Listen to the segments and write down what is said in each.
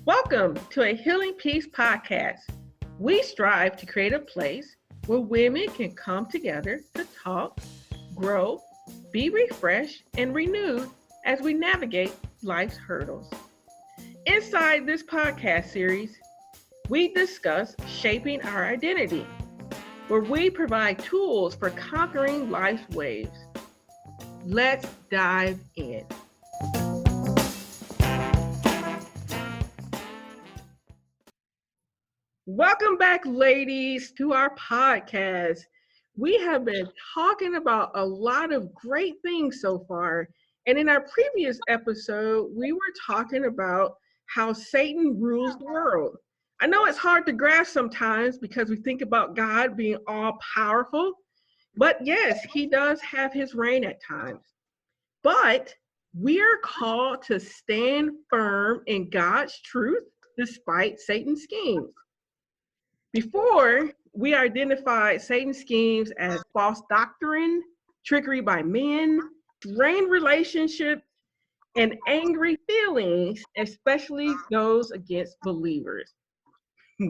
Welcome to a Healing Peace podcast. We strive to create a place where women can come together to talk, grow, be refreshed, and renewed as we navigate life's hurdles. Inside this podcast series, we discuss shaping our identity, where we provide tools for conquering life's waves. Let's dive in. Welcome back, ladies, to our podcast. We have been talking about a lot of great things so far. And in our previous episode, we were talking about how Satan rules the world. I know it's hard to grasp sometimes because we think about God being all powerful, but yes, he does have his reign at times. But we are called to stand firm in God's truth despite Satan's schemes. Before, we identified Satan's schemes as false doctrine, trickery by men, strained relationships, and angry feelings, especially those against believers.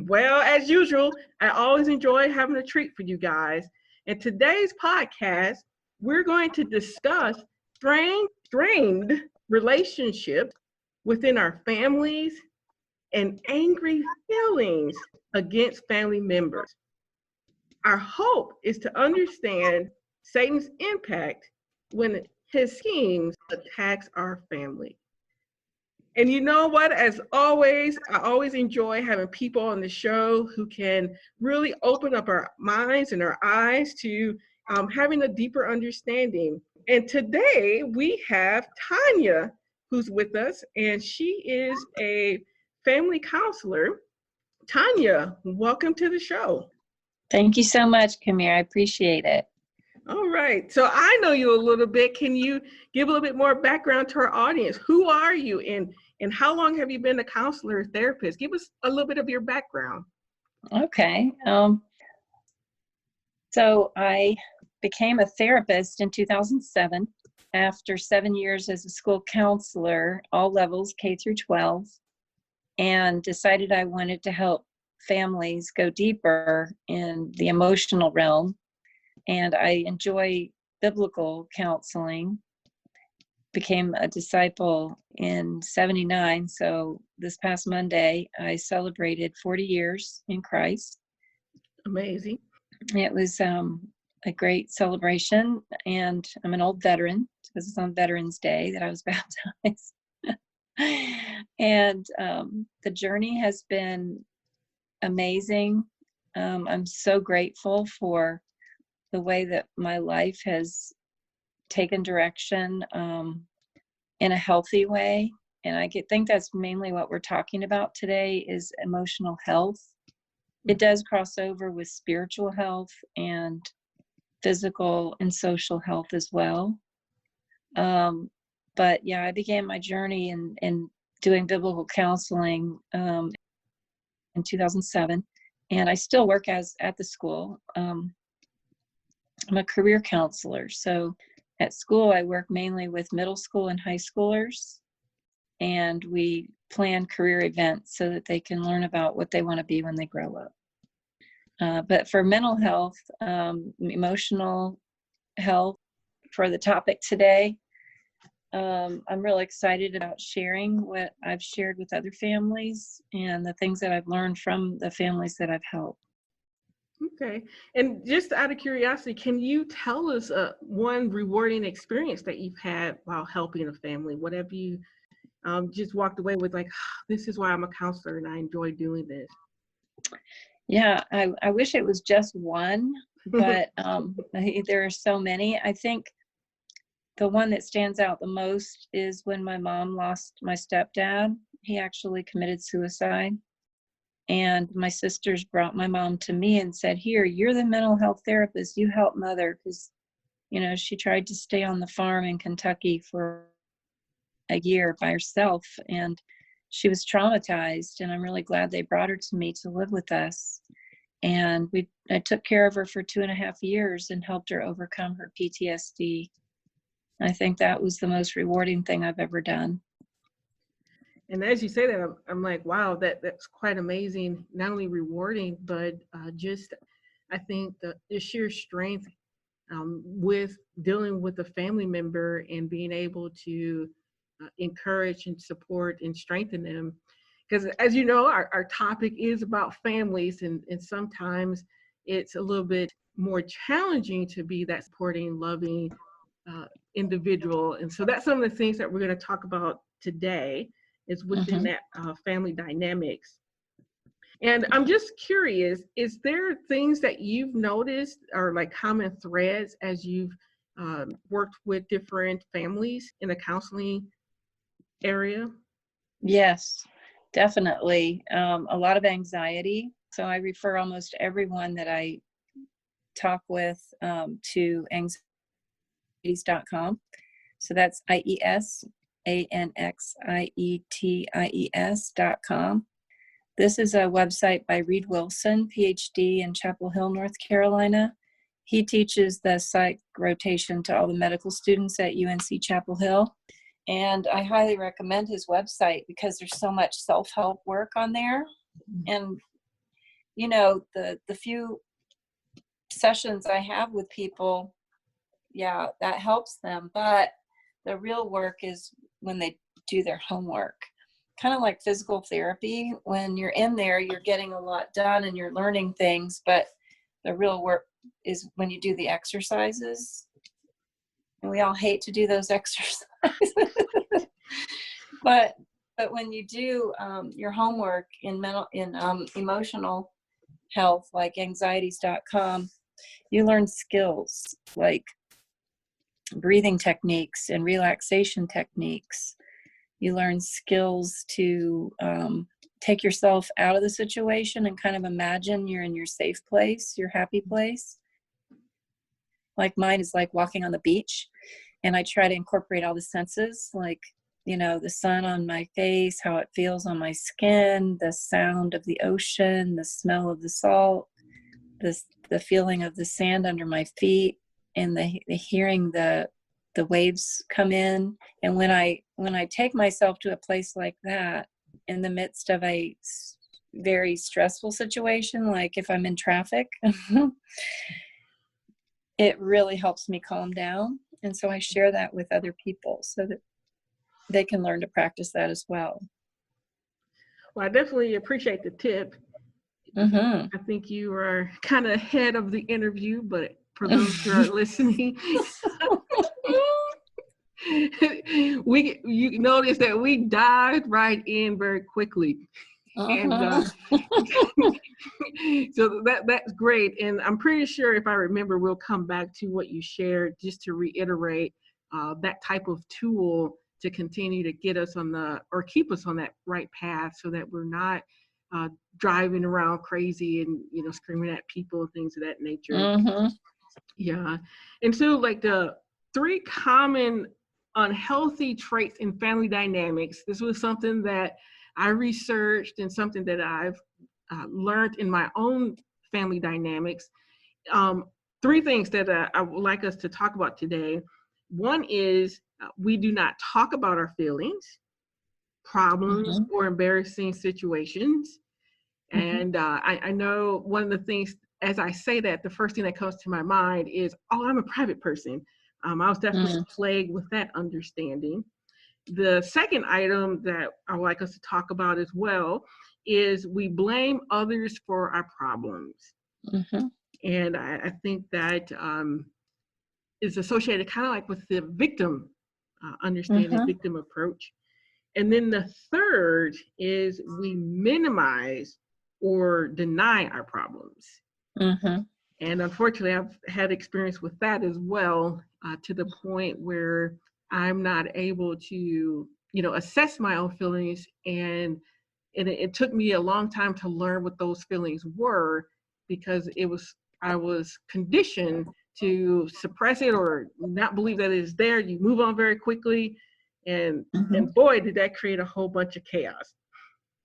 Well, as usual, I always enjoy having a treat for you guys. In today's podcast, we're going to discuss strained relationships within our families and angry feelings against family members. Our hope is to understand Satan's impact when his schemes attacks our family. And you know what? As always, I always enjoy having people on the show who can really open up our minds and our eyes to having a deeper understanding. And today we have Tanya, who's with us, and she is a family counselor. Tanya, welcome to the show. Thank you so much, Kamir. I appreciate it. All right. So I know you a little bit. Can you give a little bit more background to our audience? Who are you and how long have you been a counselor or therapist? Give us a little bit of your background. Okay. So I became a therapist in 2007 after 7 years as a school counselor, all levels, K through 12, and decided I wanted to help families go deeper in the emotional realm. And I enjoy biblical counseling. Became a disciple in 79. So this past Monday, I celebrated 40 years in Christ. Amazing. It was a great celebration. And I'm an old veteran because it's on Veterans Day that I was baptized. And the journey has been amazing. I'm so grateful for the way that my life has taken direction in a healthy way. And I think that's mainly what we're talking about today is emotional health. It does cross over with spiritual health and physical and social health as well. But yeah, I began my journey in doing biblical counseling in 2007, and I still work at the school. I'm a career counselor, so at school I work mainly with middle school and high schoolers, and we plan career events so that they can learn about what they want to be when they grow up. But for mental health, emotional health, for the topic today, I'm really excited about sharing what I've shared with other families and the things that I've learned from the families that I've helped. Okay. And just out of curiosity, can you tell us one rewarding experience that you've had while helping a family? What have you just walked away with, like, this is why I'm a counselor and I enjoy doing this? Yeah, I wish it was just one, but there are so many. I think the one that stands out the most is when my mom lost my stepdad. He actually committed suicide. And my sisters brought my mom to me and said, here, you're the mental health therapist. You help mother, because, she tried to stay on the farm in Kentucky for a year by herself. And she was traumatized. And I'm really glad they brought her to me to live with us. And I took care of her for 2.5 years and helped her overcome her PTSD. I think that was the most rewarding thing I've ever done. And as you say that, I'm like, wow, that's quite amazing. Not only rewarding, but just I think the sheer strength with dealing with a family member and being able to encourage and support and strengthen them. Because as you know, our topic is about families, and sometimes it's a little bit more challenging to be that supporting, loving uh, individual. And so that's some of the things that we're going to talk about today is within Mm-hmm. that family dynamics. And I'm just curious, is there things that you've noticed or like common threads as you've worked with different families in the counseling area? Yes, definitely. A lot of anxiety. So I refer almost everyone that I talk with to anxieties.com. So that's IESANXIETIES.com. This is a website by Reed Wilson, PhD in Chapel Hill, North Carolina. He teaches the psych rotation to all the medical students at UNC Chapel Hill. And I highly recommend his website because there's so much self-help work on there. And, you know, the few sessions I have with people, yeah, that helps them. But the real work is when they do their homework. Kind of like physical therapy. When you're in there, you're getting a lot done and you're learning things. But the real work is when you do the exercises. And we all hate to do those exercises. but when you do your homework in emotional health, like anxieties.com, you learn skills like breathing techniques and relaxation techniques. You learn skills to take yourself out of the situation and kind of imagine you're in your safe place, your happy place. Like mine is like walking on the beach, and I try to incorporate all the senses, like, you know, the sun on my face, how it feels on my skin, the sound of the ocean, the smell of the salt, the feeling of the sand under my feet, and the hearing the waves come in. And when I take myself to a place like that in the midst of a very stressful situation, like if I'm in traffic, it really helps me calm down. And so I share that with other people so that they can learn to practice that as well. Well, I definitely appreciate the tip. Mm-hmm. I think you are kind of ahead of the interview, but for those who are listening, you notice that we dived right in very quickly. And Uh-huh. so that's great. And I'm pretty sure if I remember, we'll come back to what you shared just to reiterate that type of tool to continue to get us on or keep us on that right path so that we're not driving around crazy and, you know, screaming at people and things of that nature. Mm-hmm. Yeah. And so like the 3 common unhealthy traits in family dynamics, this was something that I researched and something that I've learned in my own family dynamics. 3 things that I would like us to talk about today. One is we do not talk about our feelings, problems, Mm-hmm. or embarrassing situations. Mm-hmm. And I know one of the things, as I say that, the first thing that comes to my mind is, oh, I'm a private person. I was definitely Mm-hmm. plagued with that understanding. The second item that I would like us to talk about as well is we blame others for our problems. Mm-hmm. And I think that is associated kind of like with the victim understanding, Mm-hmm. victim approach. And then the third is we minimize or deny our problems. Mm-hmm. And unfortunately, I've had experience with that as well, to the point where I'm not able to, you know, assess my own feelings. And it took me a long time to learn what those feelings were because I was conditioned to suppress it or not believe that it is there. You move on very quickly. And Mm-hmm. and boy, did that create a whole bunch of chaos.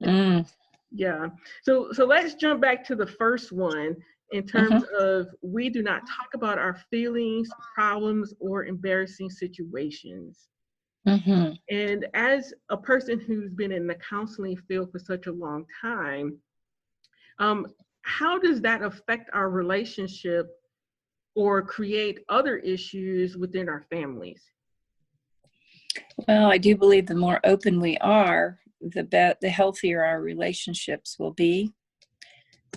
Mm-hmm. Yeah. So let's jump back to the first one in terms of we do not talk about our feelings, problems, or embarrassing situations. Mm-hmm. And as a person who's been in the counseling field for such a long time, um, how does that affect our relationship or create other issues within our families? Well, I do believe the more open we are, the healthier our relationships will be.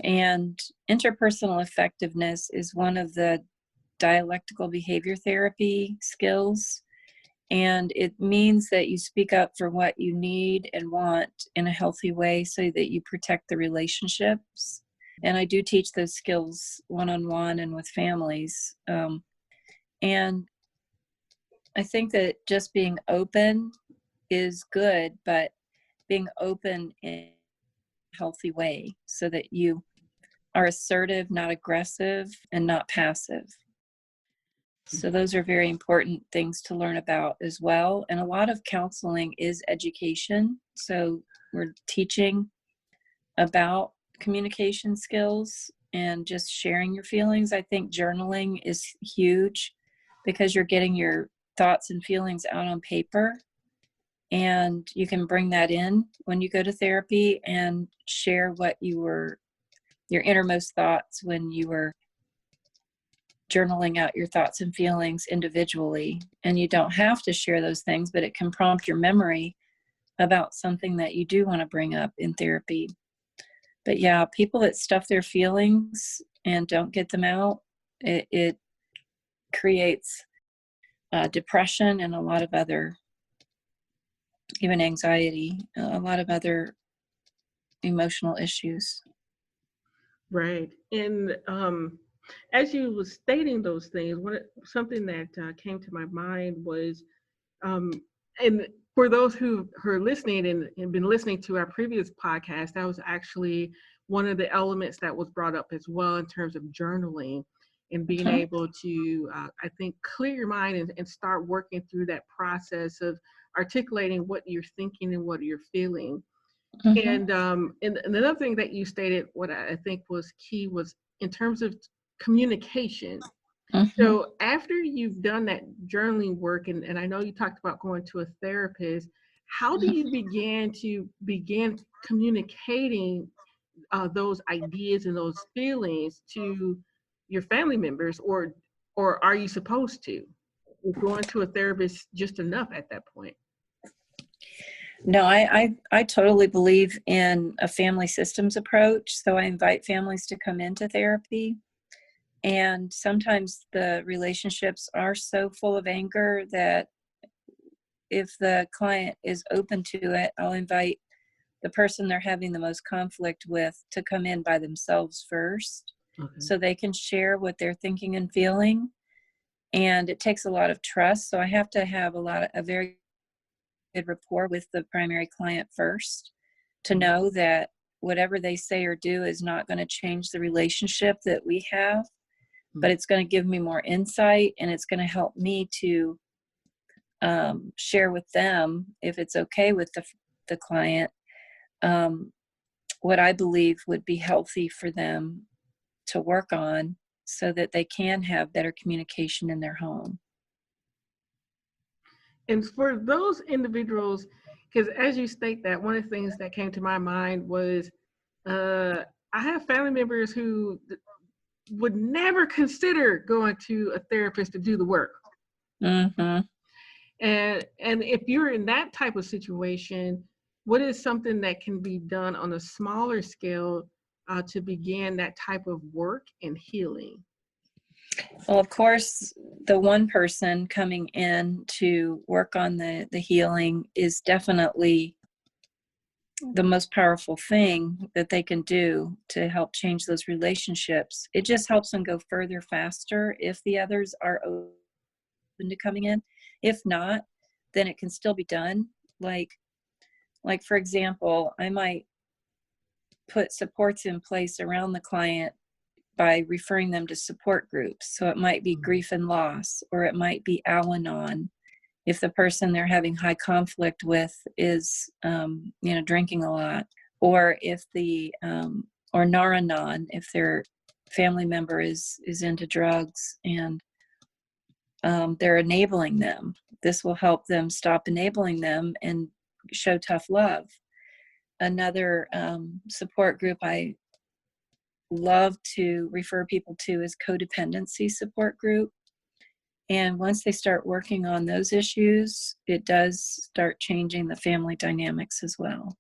And interpersonal effectiveness is one of the dialectical behavior therapy skills. And it means that you speak up for what you need and want in a healthy way so that you protect the relationships. And I do teach those skills one-on-one and with families. And I think that just being open is good, but being open in a healthy way so that you are assertive, not aggressive, and not passive. So those are very important things to learn about as well. And a lot of counseling is education. So we're teaching about communication skills and just sharing your feelings. I think journaling is huge because you're getting your thoughts and feelings out on paper, and you can bring that in when you go to therapy and share what your innermost thoughts when you were journaling out your thoughts and feelings individually. And you don't have to share those things, but it can prompt your memory about something that you do want to bring up in therapy. But yeah, people that stuff their feelings and don't get them out, it creates depression and a lot of other, even anxiety, a lot of other emotional issues. Right. And as you were stating those things, something that came to my mind was, um, and for those who are listening and been listening to our previous podcast, that was actually one of the elements that was brought up as well in terms of journaling and being Mhm. able to, I think, clear your mind and start working through that process of articulating what you're thinking and what you're feeling. Mhm. And another thing that you stated, what I think was key, was in terms of communication. Mhm. So after you've done that journaling work, and I know you talked about going to a therapist, how do you begin communicating those ideas and those feelings to your family members, or are you supposed to? Is going to a therapist just enough at that point? No, I totally believe in a family systems approach. So I invite families to come into therapy. And sometimes the relationships are so full of anger that if the client is open to it, I'll invite the person they're having the most conflict with to come in by themselves first Okay. so they can share what they're thinking and feeling. And it takes a lot of trust. So I have to have a very good rapport with the primary client first to know that whatever they say or do is not going to change the relationship that we have, but it's going to give me more insight, and it's going to help me to share with them, if it's okay with the client, um, what I believe would be healthy for them to work on so that they can have better communication in their home. And for those individuals, because as you state that, one of the things that came to my mind was, uh, I have family members who would never consider going to a therapist to do the work. Mm-hmm. And if you're in that type of situation, what is something that can be done on a smaller scale to begin that type of work and healing? Well, of course, the one person coming in to work on the healing is definitely the most powerful thing that they can do to help change those relationships. It just helps them go further faster if the others are open to coming in. If not, then it can still be done. Like for example, I might put supports in place around the client by referring them to support groups. So it might be grief and loss, or it might be Al-Anon if the person they're having high conflict with is, drinking a lot, or if or Nar-Anon if their family member is into drugs. And they're enabling them. This will help them stop enabling them and show tough love. Another support group I love to refer people to is codependency support group. And once they start working on those issues, it does start changing the family dynamics as well.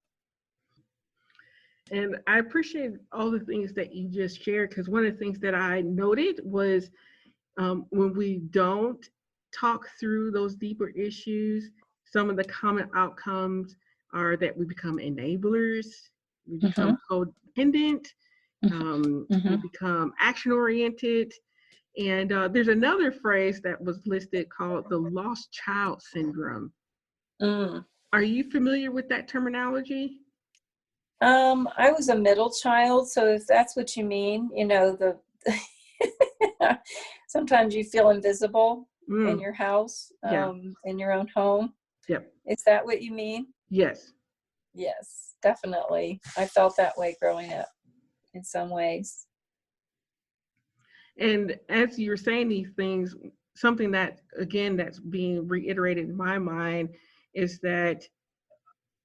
And I appreciate all the things that you just shared, because one of the things that I noted was when we don't talk through those deeper issues, some of the common outcomes are that we become enablers, we become codependent, we become action oriented. And there's another phrase that was listed called the lost child syndrome. Are you familiar with that terminology? I was a middle child, so if that's what you mean, you know, sometimes you feel invisible in your house, in your own home. Yep. Is that what you mean? Yes. Yes, definitely. I felt that way growing up in some ways. And as you're saying these things, something that, again, that's being reiterated in my mind is that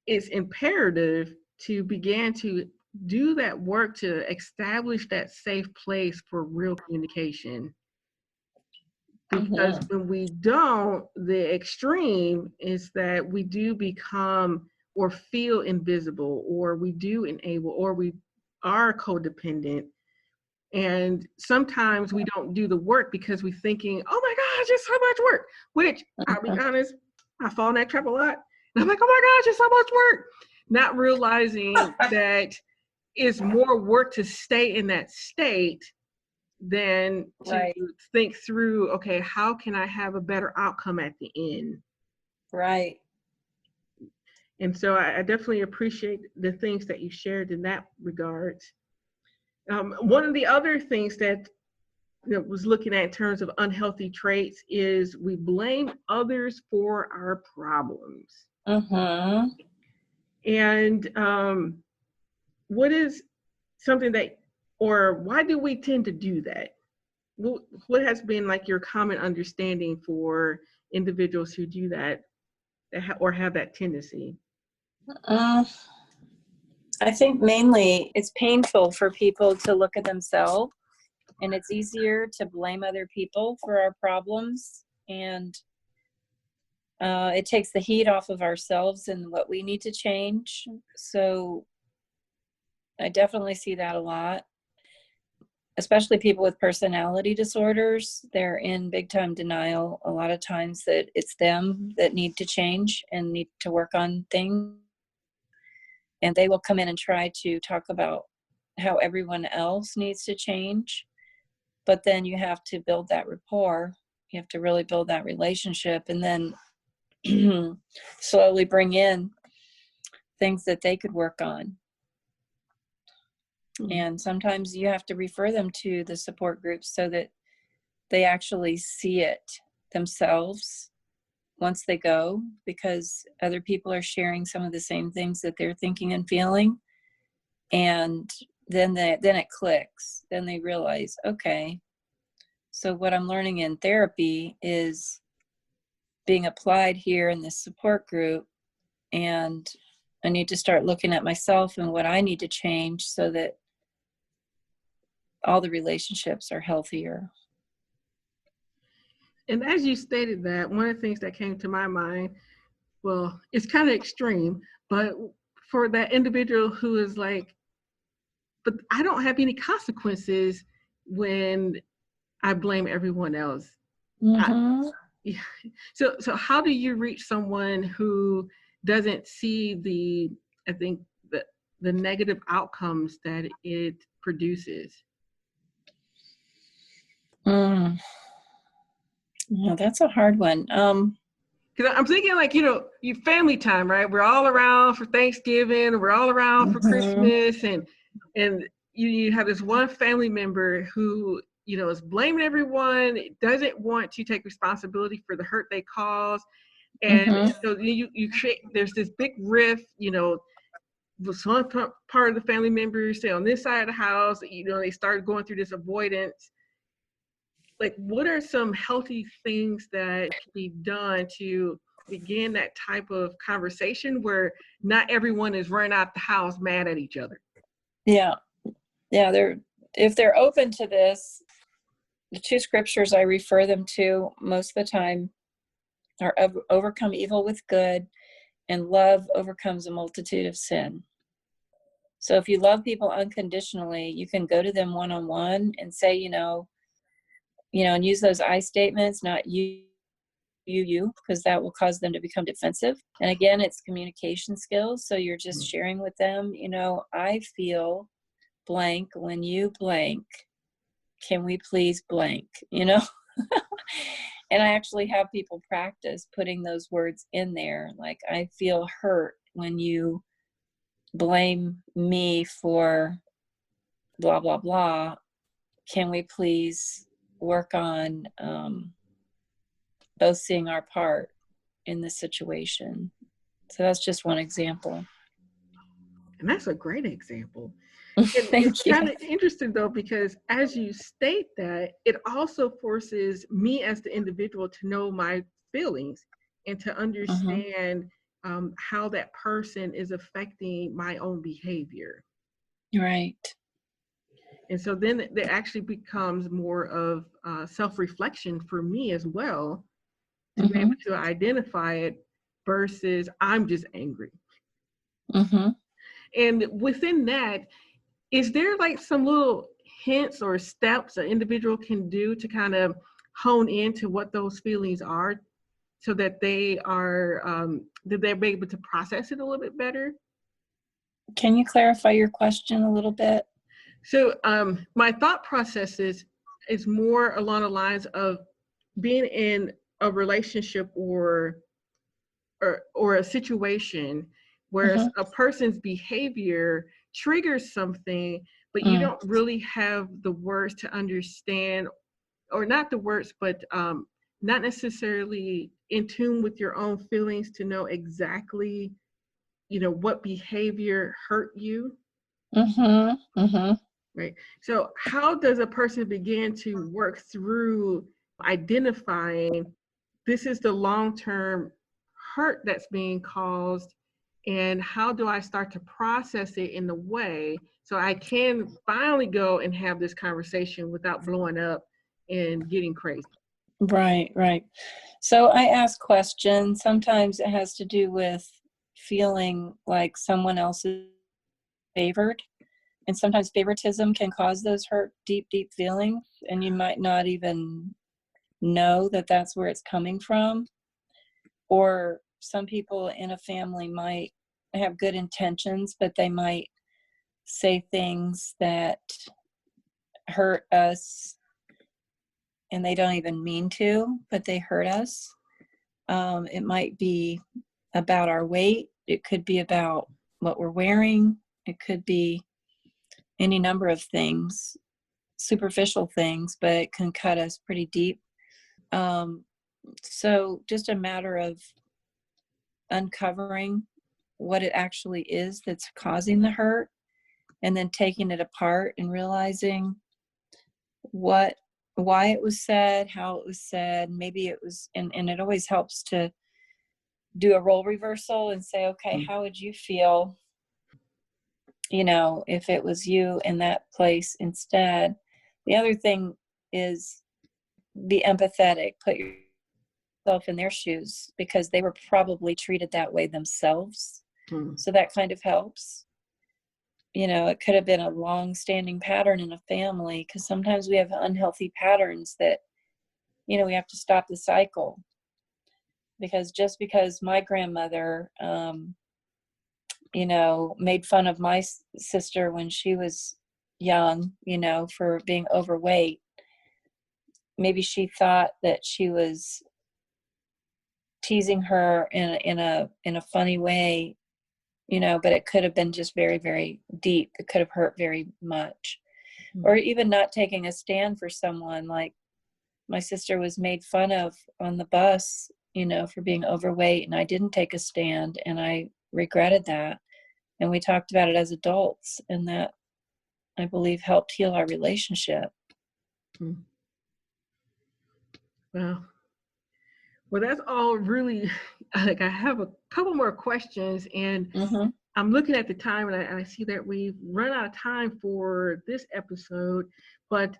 it's imperative to begin to do that work to establish that safe place for real communication. Because when we don't, the extreme is that we do become or feel invisible, or we do enable, or we are codependent. And sometimes we don't do the work because we're thinking, oh my gosh, it's so much work. Which, I'll be honest, I fall in that trap a lot. And I'm like, oh my gosh, it's so much work. Not realizing that it's more work to stay in that state than to think through, okay, how can I have a better outcome at the end? Right. And so I definitely appreciate the things that you shared in that regard. One of the other things that was looking at in terms of unhealthy traits is we blame others for our problems. And what is something that, or why do we tend to do that? What has been like your common understanding for individuals who do that or have that tendency? I think mainly it's painful for people to look at themselves, and it's easier to blame other people for our problems, and it takes the heat off of ourselves and what we need to change. So I definitely see that a lot, especially people with personality disorders. They're in big time denial a lot of times that it's them that need to change and need to work on things. And they will come in and try to talk about how everyone else needs to change. But then you have to build that rapport. You have to really build that relationship, and then slowly bring in things that they could work on. And sometimes you have to refer them to the support groups so that they actually see it themselves once they go, because other people are sharing some of the same things that they're thinking and feeling. And then it clicks. Then they realize, okay, so what I'm learning in therapy is being applied here in this support group, and I need to start looking at myself and what I need to change so that all the relationships are healthier. And as you stated that, one of the things that came to my mind, well, it's kind of extreme, but for that individual who is like, but I don't have any consequences when I blame everyone else. So how do you reach someone who doesn't see the negative outcomes that it produces? Yeah, that's a hard one. Because I'm thinking, like, you family time, right? We're all around for Thanksgiving, we're all around for Christmas, and you have this one family member who, is blaming everyone, doesn't want to take responsibility for the hurt they cause. And so you create, there's this big rift, with one part of the family members say on this side of the house, they start going through this avoidance. like what are some healthy things that can be done to begin that type of conversation where not everyone is running out the house mad at each other? Yeah. Yeah. If they're open to this, the two scriptures I refer them to most of the time are overcome evil with good, and love overcomes a multitude of sin. So if you love people unconditionally, you can go to them one-on-one and say, and use those I statements, not you, because that will cause them to become defensive. And again, it's communication skills. So you're just sharing with them, I feel blank when you blank. Can we please blank, And I actually have people practice putting those words in there. Like, I feel hurt when you blame me for blah, blah, blah. Can we please work on both seeing our part in this situation? So that's just one example. And that's a great example. And it's Thank you. kind of interesting though, because as you state that, it also forces me as the individual to know my feelings and to understand how that person is affecting my own behavior. Right. And so then it actually becomes more of self-reflection for me as well to be able to identify it versus I'm just angry. And within that, is there like some little hints or steps an individual can do to kind of hone into what those feelings are so that they are that they're able to process it a little bit better? Can you clarify your question a little bit? So my thought process is more along the lines of being in a relationship or a situation where a person's behavior triggers something, but you don't really have the words to understand, or not the words, but not necessarily in tune with your own feelings to know exactly, what behavior hurt you. Right. So how does a person begin to work through identifying this is the long-term hurt that's being caused, and how do I start to process it in the way so I can finally go and have this conversation without blowing up and getting crazy? Right. So I ask questions. Sometimes it has to do with feeling like someone else is favored. And sometimes favoritism can cause those hurt, deep, deep feelings. And you might not even know that that's where it's coming from. Or some people in a family might have good intentions, but they might say things that hurt us and they don't even mean to, but they hurt us. It might be about our weight. It could be about what we're wearing. It could be any number of things, superficial things, but it can cut us pretty deep. So just a matter of uncovering what it actually is that's causing the hurt, and then taking it apart and realizing why it was said, how it was said. Maybe it was, and it always helps to do a role reversal and say, okay, how would you feel, if it was you in that place instead? The other thing is be empathetic, put yourself in their shoes, because they were probably treated that way themselves. So that kind of helps. It could have been a long-standing pattern in a family, because sometimes we have unhealthy patterns that, we have to stop the cycle. Because just because my grandmother, made fun of my sister when she was young, for being overweight, maybe she thought that she was teasing her in a funny way, but it could have been just very, very deep. It could have hurt very much. Or even not taking a stand for someone. Like, my sister was made fun of on the bus, for being overweight, and I didn't take a stand, and I regretted that. And we talked about it as adults, and that, I believe, helped heal our relationship. Well, that's all really, like, I have a couple more questions, and Mm-hmm. I'm looking at the time, and I see that we've run out of time for this episode, but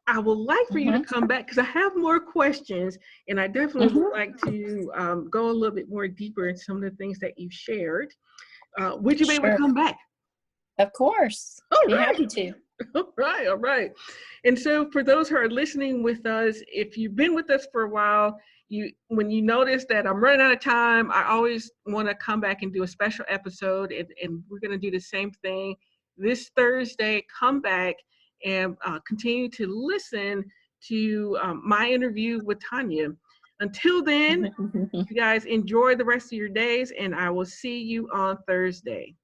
I would like for you to Mm-hmm. come back because I have more questions, and I definitely would Mm-hmm. like to go a little bit more deeper in some of the things that you've shared. Would you be able to Sure. come back? Of course. All Be right. happy to. All right, all right. And so for those who are listening with us, if you've been with us for a while, when you notice that I'm running out of time, I always want to come back and do a special episode, and we're going to do the same thing this Thursday. Come back and continue to listen to my interview with Tanya. Until then, you guys enjoy the rest of your days, and I will see you on Thursday.